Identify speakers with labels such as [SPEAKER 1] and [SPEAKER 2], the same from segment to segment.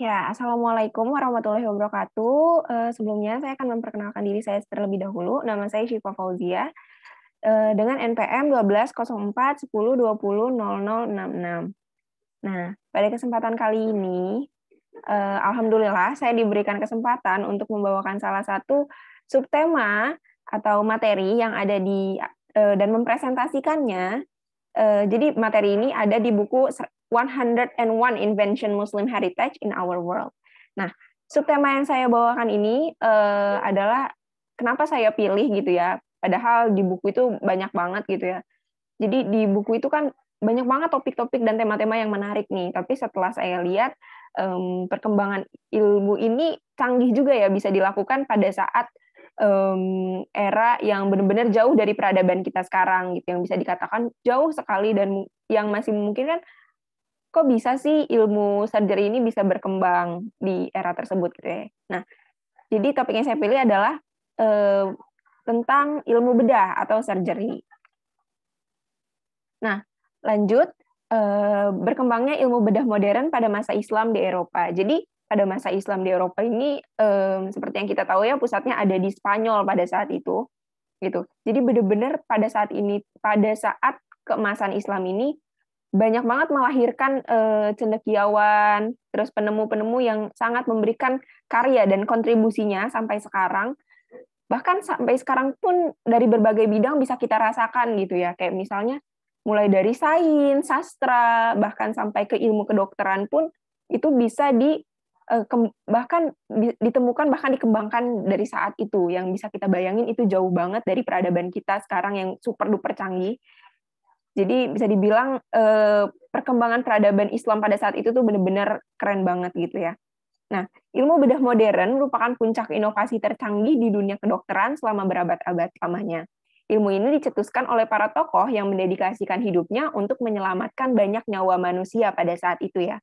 [SPEAKER 1] Ya, Assalamualaikum warahmatullahi wabarakatuh. Sebelumnya saya akan memperkenalkan diri saya terlebih dahulu. Nama saya Syifa Fauzia, dengan NPM 120410200066. Nah, pada kesempatan kali ini, alhamdulillah saya diberikan kesempatan untuk membawakan salah satu subtema atau materi yang ada dan mempresentasikannya. Jadi materi ini ada di buku 101 Invention Muslim Heritage in Our World. Nah, subtema yang saya bawakan ini adalah kenapa saya pilih gitu ya. Padahal di buku itu banyak banget gitu ya. Jadi di buku itu kan banyak banget topik-topik dan tema-tema yang menarik nih. Tapi setelah saya lihat perkembangan ilmu ini canggih juga ya, bisa dilakukan pada saat era yang benar-benar jauh dari peradaban kita sekarang gitu, yang bisa dikatakan jauh sekali, dan yang masih mungkin kan kok bisa sih ilmu surgery ini bisa berkembang di era tersebut gitu ya. Nah, jadi topik yang saya pilih adalah tentang ilmu bedah atau surgery. Nah, lanjut, berkembangnya ilmu bedah modern pada masa Islam di Eropa. Jadi pada masa Islam di Eropa ini, seperti yang kita tahu ya, pusatnya ada di Spanyol pada saat itu, gitu. Jadi benar-benar pada saat keemasan Islam ini banyak banget melahirkan cendekiawan, terus penemu-penemu yang sangat memberikan karya dan kontribusinya sampai sekarang. Bahkan sampai sekarang pun dari berbagai bidang bisa kita rasakan gitu ya, kayak misalnya mulai dari sains, sastra, bahkan sampai ke ilmu kedokteran pun itu bisa bahkan ditemukan, bahkan dikembangkan dari saat itu, yang bisa kita bayangin itu jauh banget dari peradaban kita sekarang yang super duper canggih. Jadi bisa dibilang perkembangan peradaban Islam pada saat itu tuh benar-benar keren banget gitu ya. Nah, ilmu bedah modern merupakan puncak inovasi tercanggih di dunia kedokteran selama berabad-abad lamanya. Ilmu ini dicetuskan oleh para tokoh yang mendedikasikan hidupnya untuk menyelamatkan banyak nyawa manusia pada saat itu ya.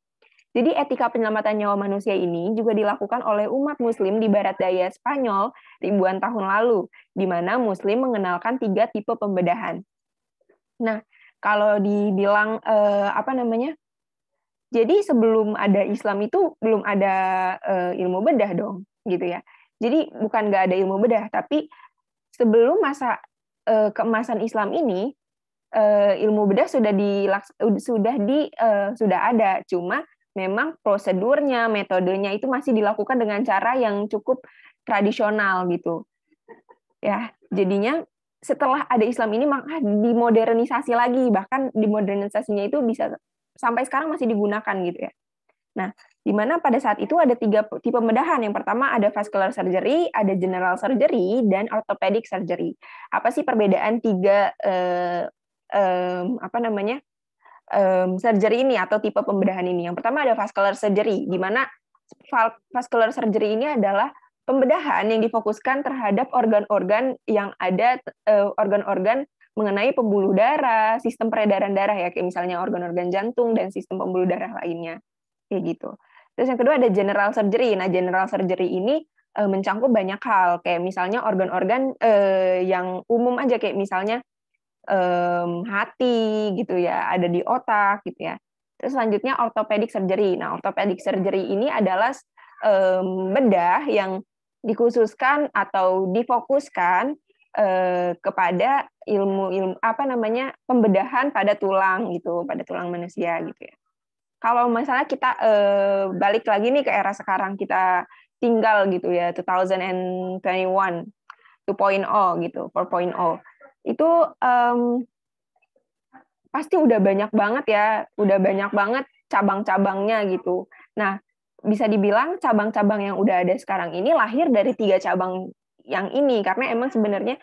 [SPEAKER 1] Jadi etika penyelamatan nyawa manusia ini juga dilakukan oleh umat muslim di barat daya Spanyol ribuan tahun lalu, di mana muslim mengenalkan 3 tipe pembedahan. Nah, kalau dibilang jadi sebelum ada Islam itu belum ada ilmu bedah dong, gitu ya. Jadi bukan nggak ada ilmu bedah, tapi sebelum masa keemasan Islam ini, ilmu bedah sudah ada, cuma memang prosedurnya, metodenya itu masih dilakukan dengan cara yang cukup tradisional gitu. Ya, jadinya setelah ada Islam ini maka dimodernisasi lagi, bahkan dimodernisasinya itu bisa sampai sekarang masih digunakan gitu ya. Nah, di mana pada saat itu ada 3 tipe pembedahan. Yang pertama ada vascular surgery, ada general surgery, dan orthopedic surgery. Apa sih perbedaan 3 surgery ini atau tipe pembedahan ini? Yang pertama ada vascular surgery, di mana vascular surgery ini adalah pembedahan yang difokuskan terhadap organ-organ yang ada, organ-organ mengenai pembuluh darah, sistem peredaran darah ya, kayak misalnya organ-organ jantung dan sistem pembuluh darah lainnya, kayak gitu. Terus yang kedua ada general surgery. Nah, general surgery ini mencangkup banyak hal, kayak misalnya organ-organ yang umum aja, kayak misalnya hati gitu ya, ada di otak gitu ya. Terus selanjutnya orthopedic surgery. Nah, orthopedic surgery ini adalah bedah yang dikhususkan atau difokuskan kepada ilmu pembedahan pada tulang gitu, pada tulang manusia gitu ya. Kalau misalnya kita balik lagi nih ke era sekarang, kita tinggal gitu ya, 2021 2.0 gitu, 4.0 itu pasti udah banyak banget ya, udah banyak banget cabang-cabangnya gitu. Nah, bisa dibilang cabang-cabang yang udah ada sekarang ini lahir dari 3 cabang yang ini, karena emang sebenarnya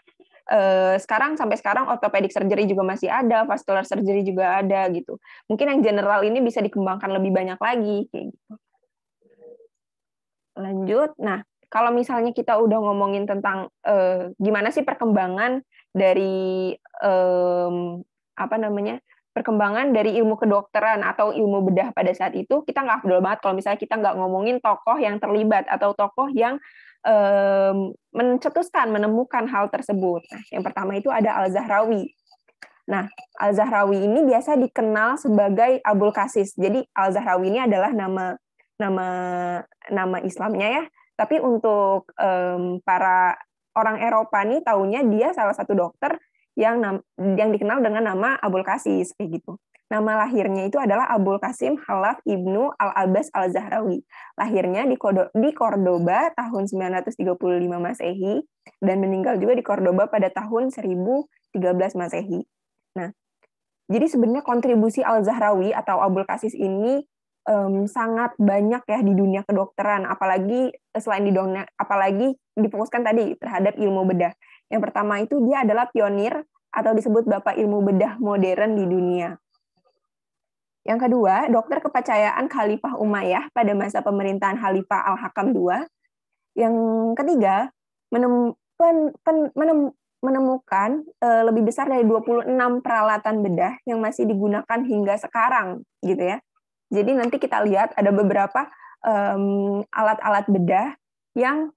[SPEAKER 1] sampai sekarang orthopedic surgery juga masih ada, vascular surgery juga ada gitu. Mungkin yang general ini bisa dikembangkan lebih banyak lagi kayak gitu. Lanjut. Nah, kalau misalnya kita udah ngomongin tentang gimana sih perkembangan dari perkembangan dari ilmu kedokteran atau ilmu bedah pada saat itu, kita nggak afdol banget kalau misalnya kita nggak ngomongin tokoh yang terlibat atau tokoh yang mencetuskan, menemukan hal tersebut. Nah, yang pertama itu ada Al-Zahrawi. Nah, Al-Zahrawi ini biasa dikenal sebagai Abul Qasis. Jadi Al-Zahrawi ini adalah nama nama nama Islamnya ya. Tapi untuk para orang Eropa nih taunya dia salah satu dokter yang dikenal dengan nama Abul Qasim kayak gitu. Nama lahirnya itu adalah Abul Qasim Khalaf Ibnu Al-Abbas Al-Zahrawi. Lahirnya di Cordoba tahun 935 Masehi dan meninggal juga di Cordoba pada tahun 1013 Masehi. Nah, jadi sebenarnya kontribusi Al-Zahrawi atau Abul Qasim ini sangat banyak ya di dunia kedokteran, apalagi selain di dunia, apalagi difokuskan tadi terhadap ilmu bedah. Yang pertama itu dia adalah pionir atau disebut Bapak Ilmu Bedah Modern di dunia. Yang kedua, dokter kepercayaan Khalifah Umayyah pada masa pemerintahan Khalifah Al-Hakam II. Yang ketiga, menemukan lebih besar dari 26 peralatan bedah yang masih digunakan hingga sekarang, gitu ya. Jadi nanti kita lihat ada beberapa alat-alat bedah yang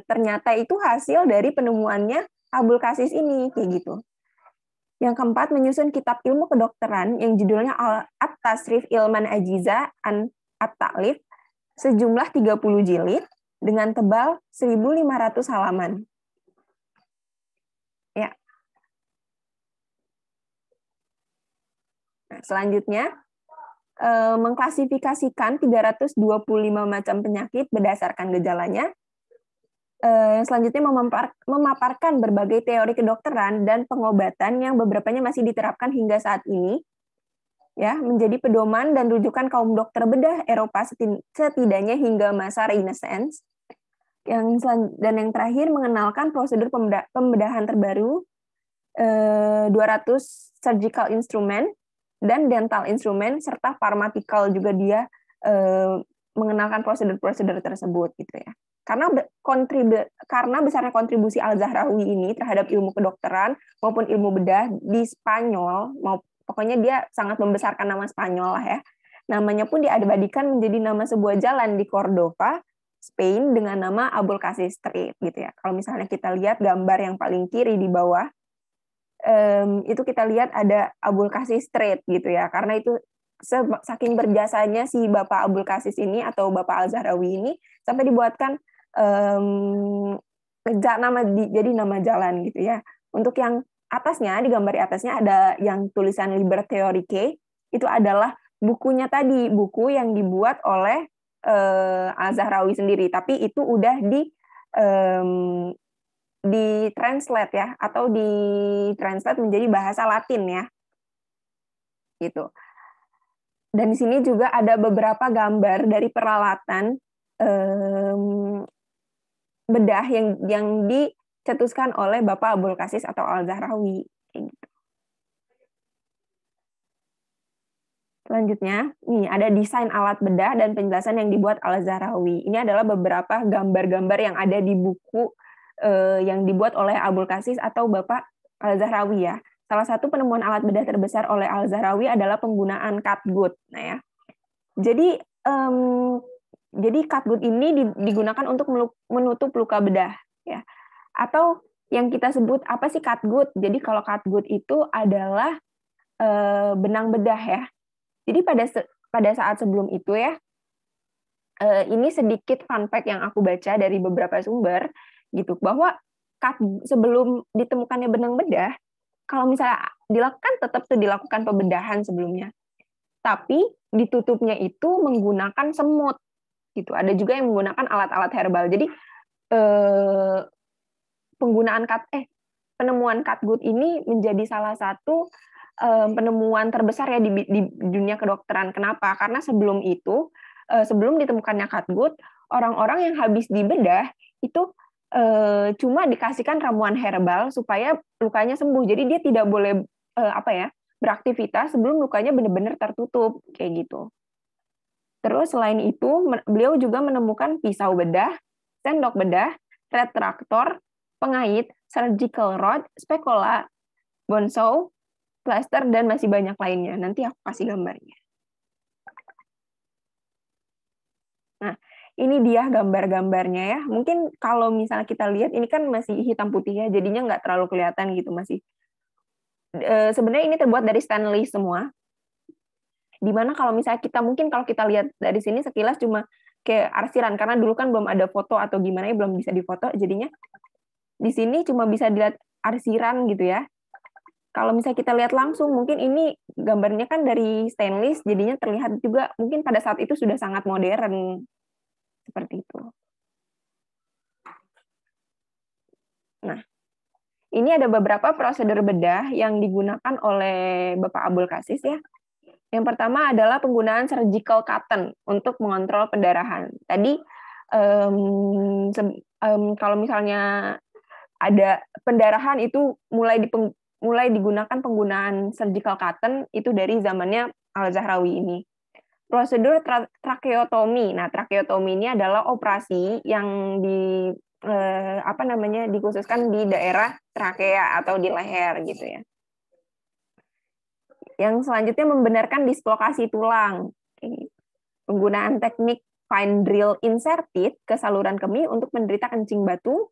[SPEAKER 1] ternyata itu hasil dari penemuannya Abul Qasim ini, kayak gitu. Yang keempat, menyusun kitab ilmu kedokteran yang judulnya At-Tasrif Ilman Ajiza an At-Ta'lif sejumlah 30 jilid dengan tebal 1.500 halaman. Ya. Nah, selanjutnya, mengklasifikasikan 325 macam penyakit berdasarkan gejalanya. Selanjutnya memaparkan berbagai teori kedokteran dan pengobatan yang beberapanya masih diterapkan hingga saat ini, ya, menjadi pedoman dan rujukan kaum dokter bedah Eropa setidaknya hingga masa Renaissance. Dan yang terakhir mengenalkan prosedur pembedahan terbaru, 200 surgical instrument dan dental instrument serta pharmaceutical juga dia mengenalkan prosedur-prosedur tersebut gitu ya. Karena besarnya kontribusi Al-Zahrawi ini terhadap ilmu kedokteran maupun ilmu bedah di Spanyol, pokoknya dia sangat membesarkan nama Spanyol lah ya. Namanya pun diabadikan menjadi nama sebuah jalan di Cordova, Spain dengan nama Abul Qasim Street gitu ya. Kalau misalnya kita lihat gambar yang paling kiri di bawah, itu kita lihat ada Abul Qasim Street gitu ya. Karena itu saking berjasanya si Bapak Abul Qasim ini atau Bapak Al-Zahrawi ini sampai dibuatkan jadi nama jalan gitu ya. Untuk yang atasnya, di gambar atasnya ada yang tulisan Liber Theoricae, itu adalah bukunya tadi, buku yang dibuat oleh Al-Zahrawi sendiri, tapi itu udah di translate ya, atau di translate menjadi bahasa Latin ya, gitu. Dan di sini juga ada beberapa gambar dari peralatan bedah yang dicetuskan oleh Bapak Abul Qasim atau Al-Zahrawi. Gitu. Selanjutnya, nih ada desain alat bedah dan penjelasan yang dibuat Al-Zahrawi. Ini adalah beberapa gambar-gambar yang ada di buku yang dibuat oleh Abul Qasim atau Bapak Al-Zahrawi ya. Salah satu penemuan alat bedah terbesar oleh Al-Zahrawi adalah penggunaan catgut. Nah ya, jadi catgut ini digunakan untuk menutup luka bedah, ya. Atau yang kita sebut apa sih catgut? Jadi kalau catgut itu adalah benang bedah ya. Jadi pada saat sebelum itu ya, ini sedikit fun fact yang aku baca dari beberapa sumber gitu, bahwa sebelum ditemukannya benang bedah, kalau misalnya tetap dilakukan pembedahan sebelumnya, tapi ditutupnya itu menggunakan semut gitu. Ada juga yang menggunakan alat-alat herbal. Jadi penemuan catgut ini menjadi salah satu penemuan terbesar ya di dunia kedokteran. Kenapa? Karena sebelum itu, sebelum ditemukannya catgut, orang-orang yang habis dibedah itu cuma dikasihkan ramuan herbal supaya lukanya sembuh. Jadi dia tidak boleh beraktivitas sebelum lukanya benar-benar tertutup kayak gitu. Terus selain itu, beliau juga menemukan pisau bedah, sendok bedah, retraktor, pengait, surgical rod, spatula, bonsau, plaster, dan masih banyak lainnya. Nanti aku kasih gambarnya. Nah, ini dia gambar-gambarnya ya. Mungkin kalau misalnya kita lihat, ini kan masih hitam putih ya, jadinya nggak terlalu kelihatan gitu masih. Sebenarnya ini terbuat dari stainless semua. Dimana kalau misalnya kita mungkin kalau kita lihat dari sini sekilas cuma kayak arsiran, karena dulu kan belum ada foto atau gimana ya, belum bisa difoto, jadinya di sini cuma bisa dilihat arsiran gitu ya. Kalau misalnya kita lihat langsung, mungkin ini gambarnya kan dari stainless, jadinya terlihat juga mungkin pada saat itu sudah sangat modern seperti itu. Nah, ini ada beberapa prosedur bedah yang digunakan oleh Bapak Abul Kasis ya. Yang pertama adalah penggunaan surgical cotton untuk mengontrol pendarahan. Tadi kalau misalnya ada pendarahan itu mulai digunakan penggunaan surgical cotton itu dari zamannya Al-Zahrawi ini. Prosedur tracheotomi. Nah, tracheotomi ini adalah operasi yang dikhususkan di daerah trakea atau di leher gitu ya. Yang selanjutnya membenarkan dislokasi tulang. Penggunaan teknik fine drill inserted ke saluran kemih untuk menderita kencing batu.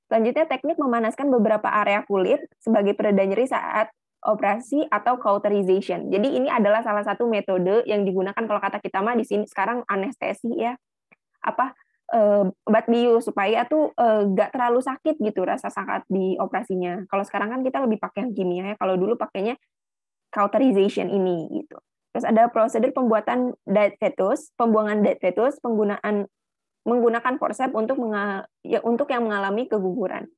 [SPEAKER 1] Selanjutnya teknik memanaskan beberapa area kulit sebagai pereda nyeri saat operasi atau cauterization. Jadi ini adalah salah satu metode yang digunakan kalau kata kita mah di sini sekarang anestesi ya. Obat bius supaya tuh nggak terlalu sakit gitu rasa sakit di operasinya. Kalau sekarang kan kita lebih pakai yang kimia ya. Kalau dulu pakainya cauterization ini gitu. Terus ada prosedur pembuatan dead fetus, pembuangan dead fetus, menggunakan forceps untuk yang mengalami keguguran.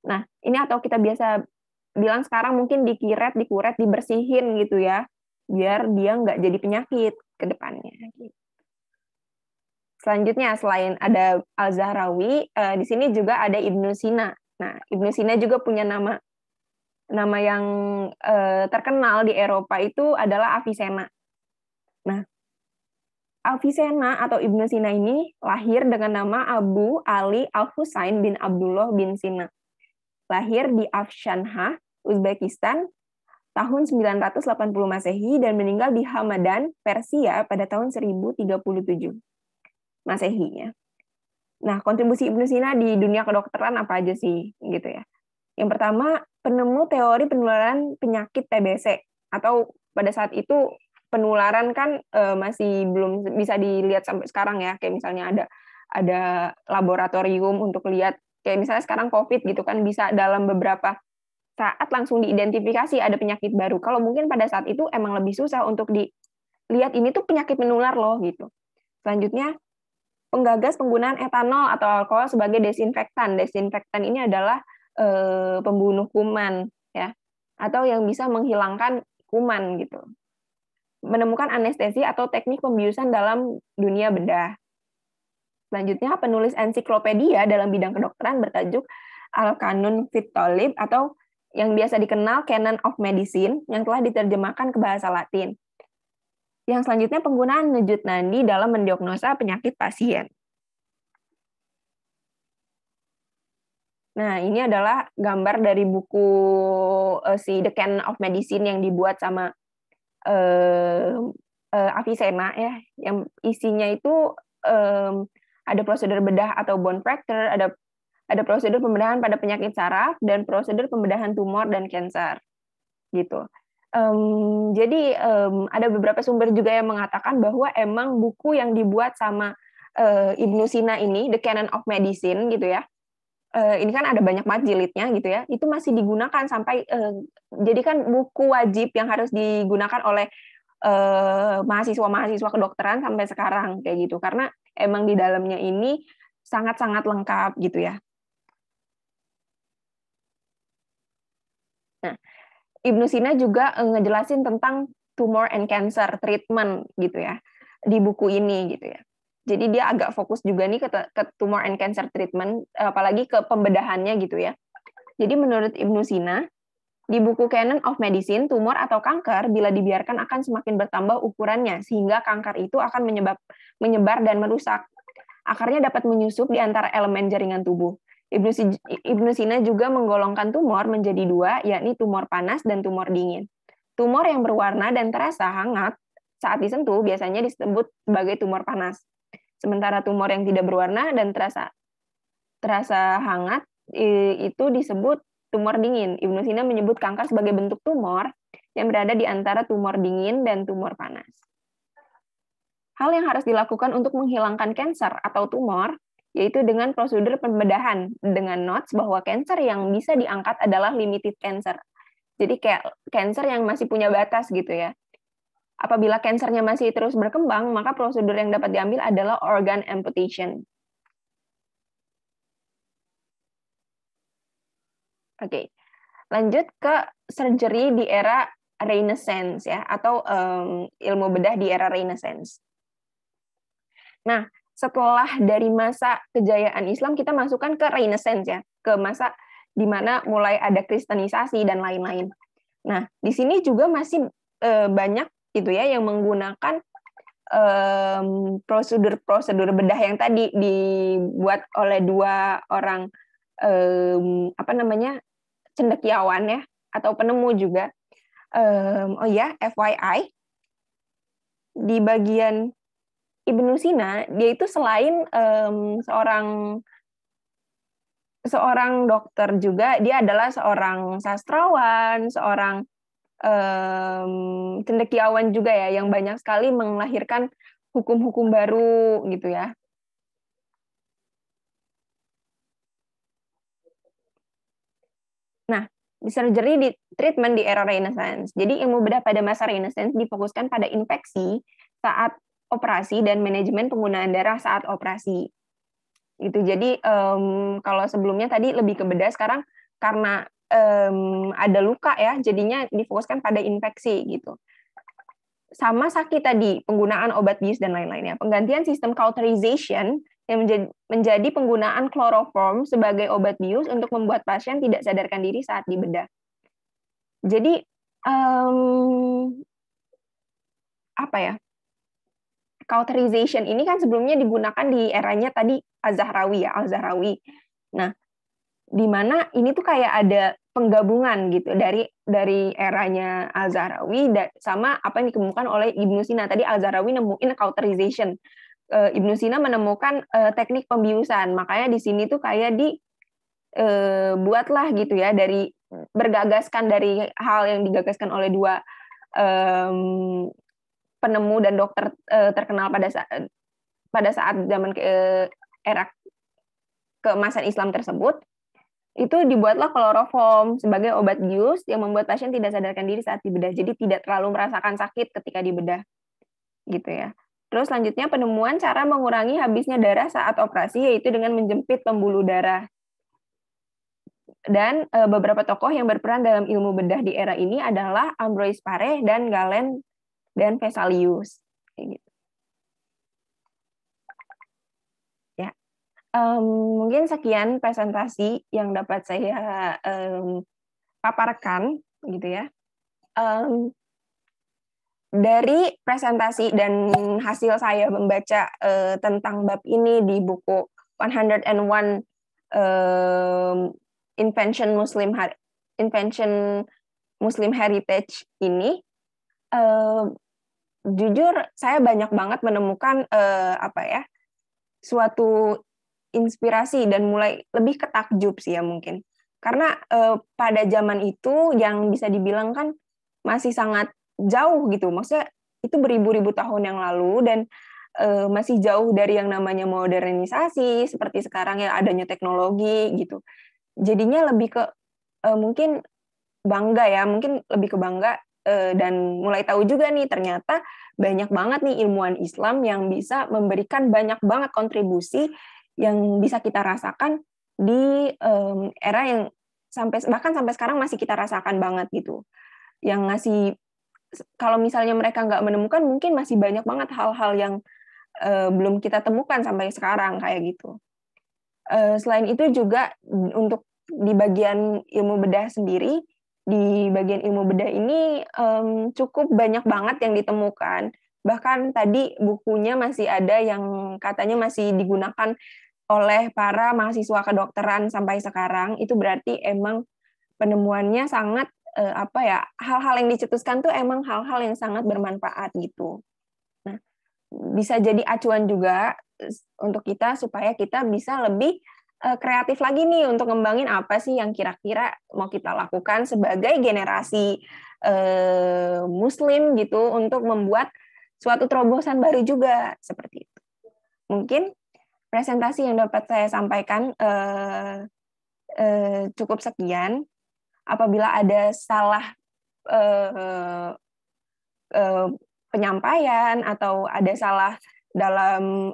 [SPEAKER 1] Nah, ini atau kita biasa bilang sekarang mungkin dikuret, dibersihin gitu ya, biar dia nggak jadi penyakit ke depannya. Selanjutnya, selain ada Al-Zahrawi, di sini juga ada Ibnu Sina. Nah, Ibnu Sina juga punya nama yang terkenal di Eropa itu adalah Avicenna. Nah, Avicenna atau Ibnu Sina ini lahir dengan nama Abu Ali Al-Husain bin Abdullah bin Sina. Lahir di Afshanha, Uzbekistan, tahun 980 Masehi dan meninggal di Hamadan, Persia pada tahun 1037 Masehi ya. Nah, kontribusi Ibnu Sina di dunia kedokteran apa aja sih gitu ya. Yang pertama, penemu teori penularan penyakit TBC atau pada saat itu penularan kan masih belum bisa dilihat sampai sekarang ya. Kayak misalnya ada laboratorium untuk lihat kayak misalnya sekarang COVID gitu kan bisa dalam beberapa saat langsung diidentifikasi ada penyakit baru. Kalau mungkin pada saat itu emang lebih susah untuk dilihat ini tuh penyakit menular loh gitu. Selanjutnya, penggagas penggunaan etanol atau alkohol sebagai desinfektan. Desinfektan ini adalah pembunuh kuman ya, atau yang bisa menghilangkan kuman gitu. Menemukan anestesi atau teknik pembiusan dalam dunia bedah. Selanjutnya, penulis ensiklopedia dalam bidang kedokteran bertajuk Al-Qanun fit Thalib atau yang biasa dikenal Canon of Medicine yang telah diterjemahkan ke bahasa Latin. Yang selanjutnya, penggunaan ngejut nadi dalam mendiagnosa penyakit pasien. Nah, ini adalah gambar dari buku si The Canon of Medicine yang dibuat sama Avicenna ya, yang isinya itu ada prosedur bedah atau bone fracture, ada prosedur pembedahan pada penyakit saraf dan prosedur pembedahan tumor dan kanker gitu. Jadi ada beberapa sumber juga yang mengatakan bahwa emang buku yang dibuat sama Ibnu Sina ini, The Canon of Medicine gitu ya, ini kan ada banyak banget jilidnya gitu ya, itu masih digunakan sampai jadi kan buku wajib yang harus digunakan oleh mahasiswa-mahasiswa kedokteran sampai sekarang kayak gitu, karena emang di dalamnya ini sangat-sangat lengkap gitu ya. Nah, Ibnu Sina juga ngejelasin tentang tumor and cancer treatment gitu ya di buku ini gitu ya. Jadi dia agak fokus juga nih ke tumor and cancer treatment, apalagi ke pembedahannya gitu ya. Jadi menurut Ibnu Sina, di buku Canon of Medicine, tumor atau kanker bila dibiarkan akan semakin bertambah ukurannya sehingga kanker itu akan menyebar dan merusak. Akarnya dapat menyusup di antara elemen jaringan tubuh. Ibnu Sina juga menggolongkan tumor menjadi dua, yakni tumor panas dan tumor dingin. Tumor yang berwarna dan terasa hangat saat disentuh biasanya disebut sebagai tumor panas. Sementara tumor yang tidak berwarna dan terasa hangat itu disebut tumor dingin. Ibnu Sina menyebut kanker sebagai bentuk tumor yang berada di antara tumor dingin dan tumor panas. hal yang harus dilakukan untuk menghilangkan kanker atau tumor, yaitu dengan prosedur pembedahan dengan notes bahwa kanker yang bisa diangkat adalah limited cancer. Jadi kayak kanker yang masih punya batas gitu ya. Apabila kankernya masih terus berkembang, maka prosedur yang dapat diambil adalah organ amputation. Oke, lanjut ke surgery di era Renaissance ya, atau ilmu bedah di era Renaissance. Nah, setelah dari masa kejayaan Islam, kita masukkan ke Renaissance ya, ke masa di mana mulai ada kristenisasi dan lain-lain. Nah, di sini juga masih banyak gitu ya yang menggunakan prosedur bedah yang tadi dibuat oleh dua orang cendekiawan ya, atau penemu juga. Oh ya, FYI, di bagian Ibnu Sina, dia itu selain seorang dokter juga, dia adalah seorang sastrawan, seorang cendekiawan juga ya, yang banyak sekali melahirkan hukum-hukum baru gitu ya. Nah, surgery di treatment di era Renaissance. Jadi ilmu bedah pada masa Renaissance difokuskan pada infeksi saat operasi dan manajemen penggunaan darah saat operasi. Itu jadi kalau sebelumnya tadi lebih ke bedah, sekarang karena ada luka ya, jadinya difokuskan pada infeksi gitu. Sama sakit tadi, penggunaan obat bius dan lain-lainnya. Penggantian sistem cauterization yang menjadi penggunaan kloroform sebagai obat bius untuk membuat pasien tidak sadarkan diri saat dibedah. Jadi apa ya? Cauterization ini kan sebelumnya digunakan di eranya tadi Az-Zahrawi ya, Al-Zahrawi. Nah, di mana ini tuh kayak ada penggabungan gitu dari eranya Al-Zahrawi sama apa yang dikemukakan oleh Ibnu Sina. Tadi Al-Zahrawi nemuin cauterization. Ibnu Sina menemukan teknik pembiusan. Makanya di sini tuh kayak buatlah gitu ya, dari bergagaskan dari hal yang digagaskan oleh dua penemu dan dokter terkenal pada saat zaman era keemasan Islam tersebut, itu dibuatlah kloroform sebagai obat bius yang membuat pasien tidak sadarkan diri saat dibedah. Jadi tidak terlalu merasakan sakit ketika dibedah. Gitu ya. Terus selanjutnya penemuan cara mengurangi habisnya darah saat operasi, yaitu dengan menjepit pembuluh darah. Dan beberapa tokoh yang berperan dalam ilmu bedah di era ini adalah Ambroise Paré dan Galen dan Vesalius. Kayak gitu. Ya, mungkin sekian presentasi yang dapat saya paparkan, gitu ya. Dari presentasi dan hasil saya membaca tentang bab ini di buku 101 Invention Muslim Heritage ini, jujur saya banyak banget menemukan suatu inspirasi dan mulai lebih ketakjub sih ya mungkin, karena pada zaman itu yang bisa dibilang kan masih sangat jauh gitu, maksudnya itu beribu-ribu tahun yang lalu dan masih jauh dari yang namanya modernisasi seperti sekarang ya, adanya teknologi gitu. Jadinya lebih ke mungkin bangga ya, mungkin lebih ke bangga dan mulai tahu juga nih ternyata banyak banget nih ilmuwan Islam yang bisa memberikan banyak banget kontribusi yang bisa kita rasakan di era yang bahkan sampai sekarang masih kita rasakan banget gitu. Yang ngasih, kalau misalnya mereka nggak menemukan, mungkin masih banyak banget hal-hal yang belum kita temukan sampai sekarang kayak gitu. Selain itu juga untuk di bagian ilmu bedah sendiri, di bagian ilmu bedah ini cukup banyak banget yang ditemukan. Bahkan tadi bukunya masih ada yang katanya masih digunakan oleh para mahasiswa kedokteran sampai sekarang. Itu berarti emang penemuannya sangat hal-hal yang dicetuskan tuh emang hal-hal yang sangat bermanfaat gitu. Nah, bisa jadi acuan juga untuk kita supaya kita bisa lebih kreatif lagi nih untuk ngembangin apa sih yang kira-kira mau kita lakukan sebagai generasi Muslim gitu, untuk membuat suatu terobosan baru juga seperti itu. Mungkin presentasi yang dapat saya sampaikan cukup sekian. Apabila ada salah penyampaian atau ada salah dalam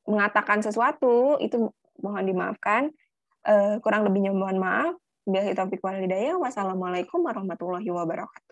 [SPEAKER 1] mengatakan sesuatu, itu mohon dimaafkan. Kurang lebihnya mohon maaf. Billahi taufiq wal hidayah. Wassalamualaikum warahmatullahi wabarakatuh.